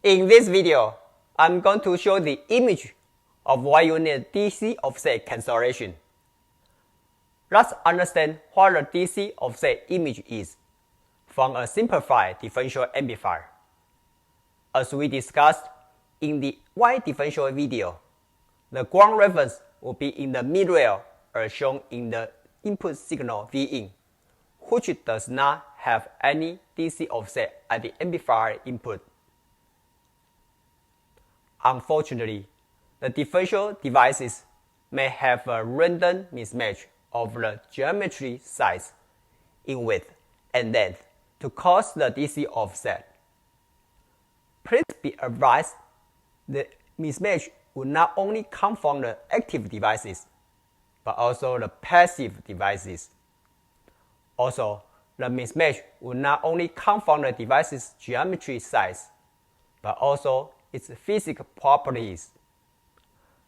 In this video, I'm going to show the image of why you need DC offset cancellation. Let's understand what the DC offset image is from a simplified differential amplifier. As we discussed in the Y differential video, the ground reference will be in the mid-rail as shown in the input signal Vin, which does not have any DC offset at the amplifier input. Unfortunately, the differential devices may have a random mismatch of the geometry size in width and length to cause the DC offset. Please be advised the mismatch will not only come from the active devices, but also the passive devices. Also, the mismatch will not only come from the device's geometry size, but also its physical properties.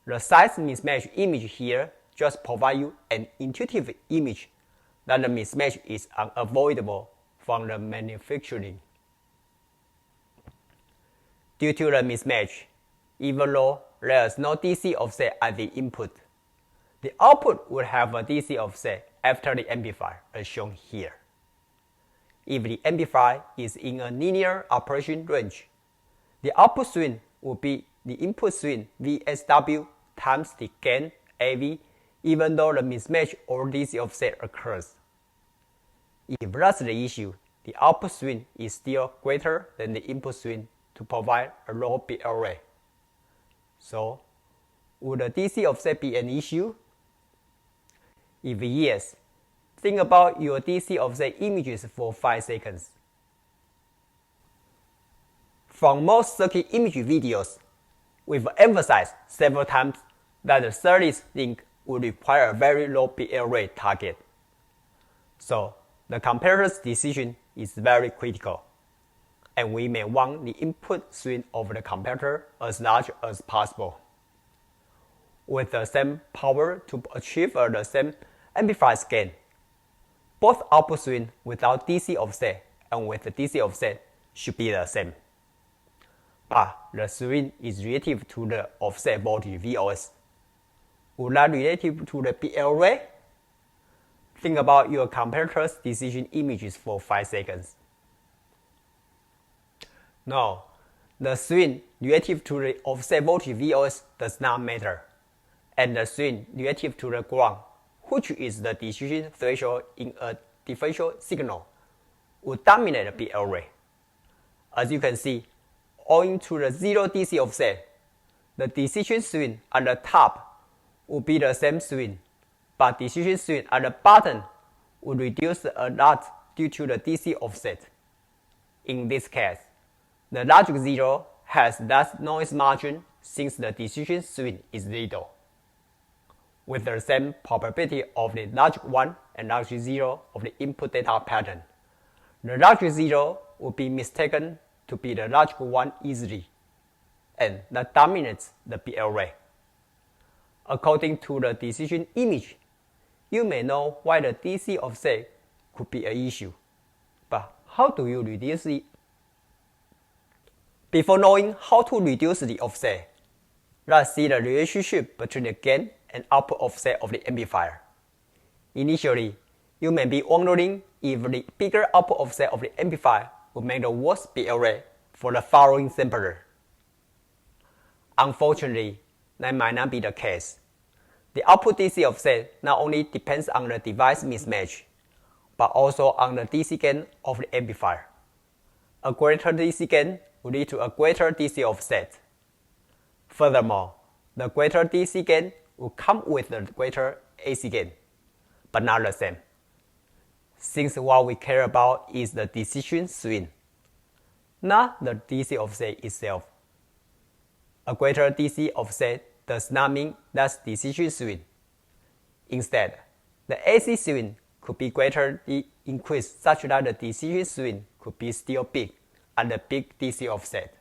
The size mismatch image here just provides you an intuitive image that the mismatch is unavoidable from the manufacturing. Due to the mismatch, even though there is no DC offset at the input, the output will have a DC offset after the amplifier as shown here. If the amplifier is in a linear operation range, the output swing will be the input swing VSW times the gain AV, even though the mismatch or DC offset occurs. If that's the issue, the output swing is still greater than the input swing to provide a low bit array. So, would the DC offset be an issue? If yes, think about your DC offset images for 5 seconds. From most circuit image videos, we've emphasized several times that the SerDes link would require a very low bit array target. So, the comparator's decision is very critical, and we may want the input swing of the comparator as large as possible. With the same power to achieve the same amplifier gain, both output swing without DC offset and with the DC offset should be the same. But the swing is relative to the offset voltage VOS. Would that relative to the bit array? Think about your comparator's decision images for 5 seconds. No, the swing relative to the offset voltage VOS does not matter, and the swing relative to the ground, which is the decision threshold in a differential signal, will dominate the bit array. As you can see, owing to the zero DC offset, the decision swing at the top will be the same swing, but decision swing at the bottom will reduce a lot due to the DC offset. In this case, the logic 0 has less noise margin since the decision swing is little. With the same probability of the logic 1 and logic 0 of the input data pattern, the logic 0 will be mistaken to be the logic 1 easily, and that dominates the bit array. According to the decision image, you may know why the DC offset could be an issue, but how do you reduce it? Before knowing how to reduce the offset, let's see the relationship between the gain and output offset of the amplifier. Initially, you may be wondering if the bigger output offset of the amplifier would make the worst bit array for the following sampler. Unfortunately, that might not be the case. The output DC offset not only depends on the device mismatch, but also on the DC gain of the amplifier. A greater DC gain will lead to a greater DC offset. Furthermore, the greater DC gain will come with the greater AC gain, but not the same, since what we care about is the decision swing, not the DC offset itself. A greater DC offset does not mean less decision swing. Instead, the AC swing could be greatly increased such that the decision swing could be still big at the big DC offset.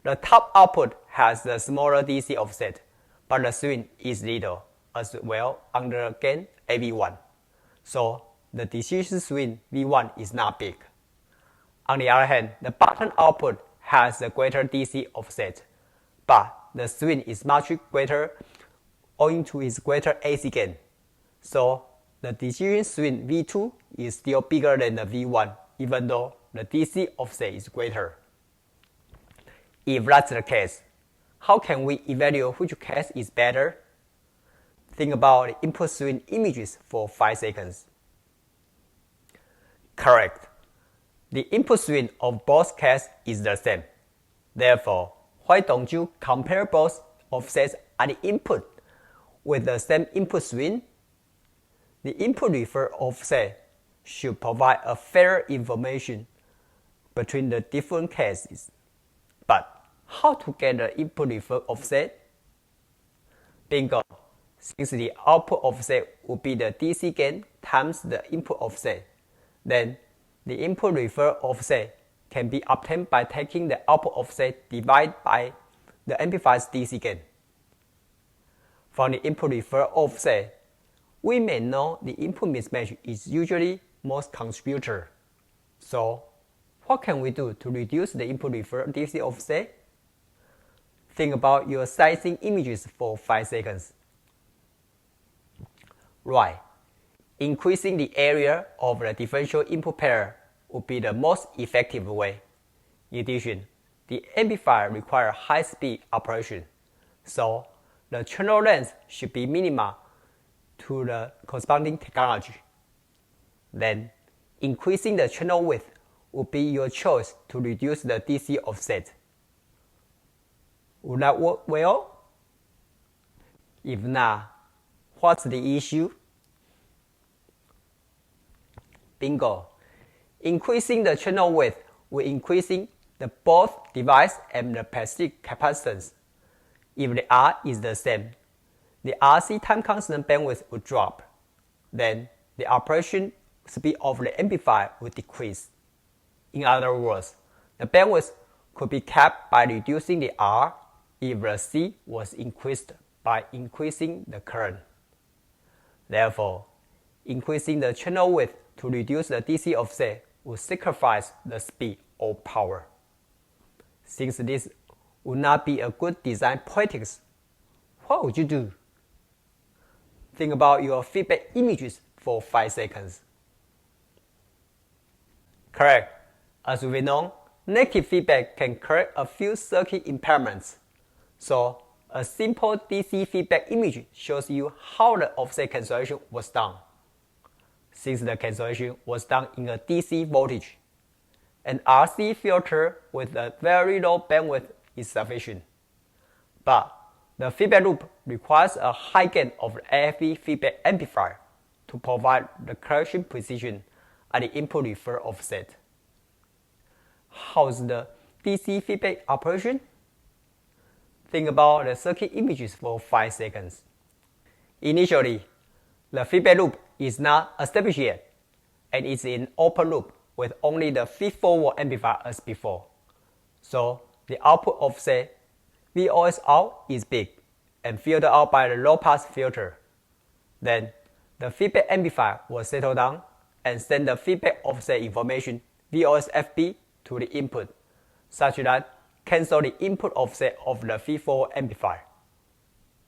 The top output has the smaller DC offset, but the swing is little as well under gain AV1, so the decision swing V1 is not big. On the other hand, the bottom output has a greater DC offset, but the swing is much greater owing to its greater AC gain. So the decision swing V2 is still bigger than the V1, even though the DC offset is greater. If that's the case, how can we evaluate which case is better? Think about the input swing images for 5 seconds. Correct. The input swing of both cases is the same. Therefore, why don't you compare both offsets at the input with the same input swing? The input refer offset should provide a fair information between the different cases. But how to get the input refer offset? Bingo! Since the output offset would be the DC gain times the input offset, then the input refer offset can be obtained by taking the output offset divided by the amplifier's DC gain. From the input refer offset, we may know the input mismatch is usually most contributor. So, what can we do to reduce the input refer DC offset? Think about your sizing images for 5 seconds. Right. Increasing the area of the differential input pair would be the most effective way. In addition, the amplifier requires high-speed operation, so the channel length should be minimal to the corresponding technology. Then, increasing the channel width would be your choice to reduce the DC offset. Would that work well? If not, what's the issue? Bingo! Increasing the channel width will increasing the both device and the passive capacitance. If the R is the same, the RC time constant bandwidth would drop. Then the operation speed of the amplifier would decrease. In other words, the bandwidth could be kept by reducing the R if the C was increased by increasing the current. Therefore, increasing the channel width to reduce the DC offset would sacrifice the speed or power. Since this would not be a good design practice, what would you do? Think about your feedback images for 5 seconds. Correct. As we know, negative feedback can create a few circuit impairments. So, a simple DC feedback image shows you how the offset cancellation was done. Since the cancellation was done in a DC voltage, an RC filter with a very low bandwidth is sufficient. But the feedback loop requires a high gain of the AFE feedback amplifier to provide the correction precision at the input refer offset. How's the DC feedback operation? Think about the circuit images for 5 seconds. Initially, the feedback loop is not established yet, and is in open loop with only the feed-forward amplifier as before. So the output offset VOS out is big and filtered out by the low-pass filter. Then the feedback amplifier will settle down and send the feedback offset information VOS FB to the input, such that cancel the input offset of the feed-forward amplifier.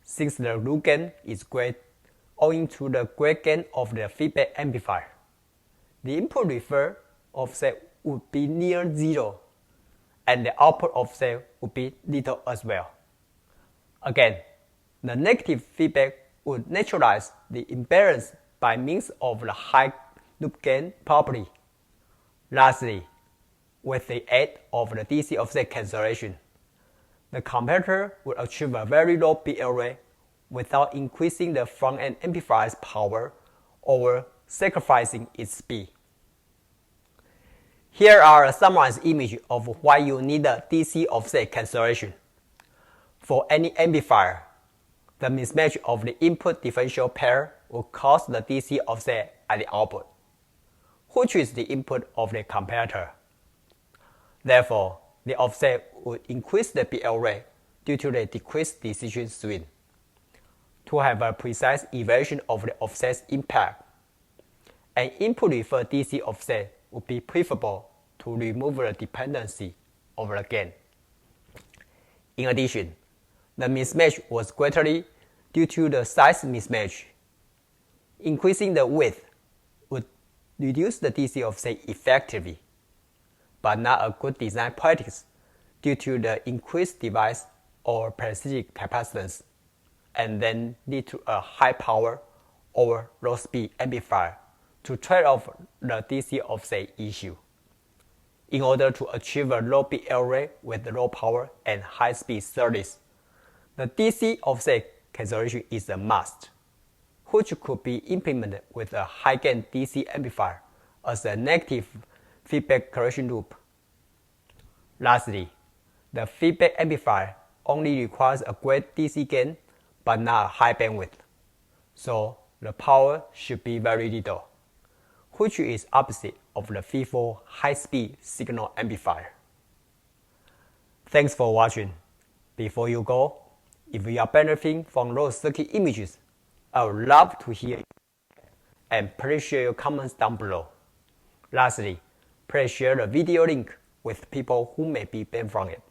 Since the root gain is great, owing to the great gain of the feedback amplifier, the input refer offset would be near zero, and the output offset would be little as well. Again, the negative feedback would neutralize the imbalance by means of the high loop gain property. Lastly, with the aid of the DC offset cancellation, the comparator would achieve a very low BL rate without increasing the front-end amplifier's power or sacrificing its speed. Here are a summarized image of why you need a DC offset cancellation. For any amplifier, the mismatch of the input differential pair will cause the DC offset at the output, which is the input of the comparator. Therefore, the offset would increase the BL rate due to the decreased decision swing. To have a precise evaluation of the offset's impact, an input refer DC offset would be preferable to remove the dependency over the gain. In addition, the mismatch was greatly due to the size mismatch. Increasing the width would reduce the DC offset effectively, but not a good design practice due to the increased device or parasitic capacitance, and then lead to a high power or low speed amplifier to trade off the DC offset issue. In order to achieve a low bit array with low power and high speed service, the DC offset cancellation is a must, which could be implemented with a high gain DC amplifier as a negative feedback correction loop. Lastly, the feedback amplifier only requires a great DC gain but not a high bandwidth, so the power should be very little, which is opposite of the FIFO high-speed signal amplifier. Thanks for watching. Before you go, if you are benefiting from those circuit images, I would love to hear you, and please share your comments down below. Lastly, please share the video link with people who may be benefiting from it.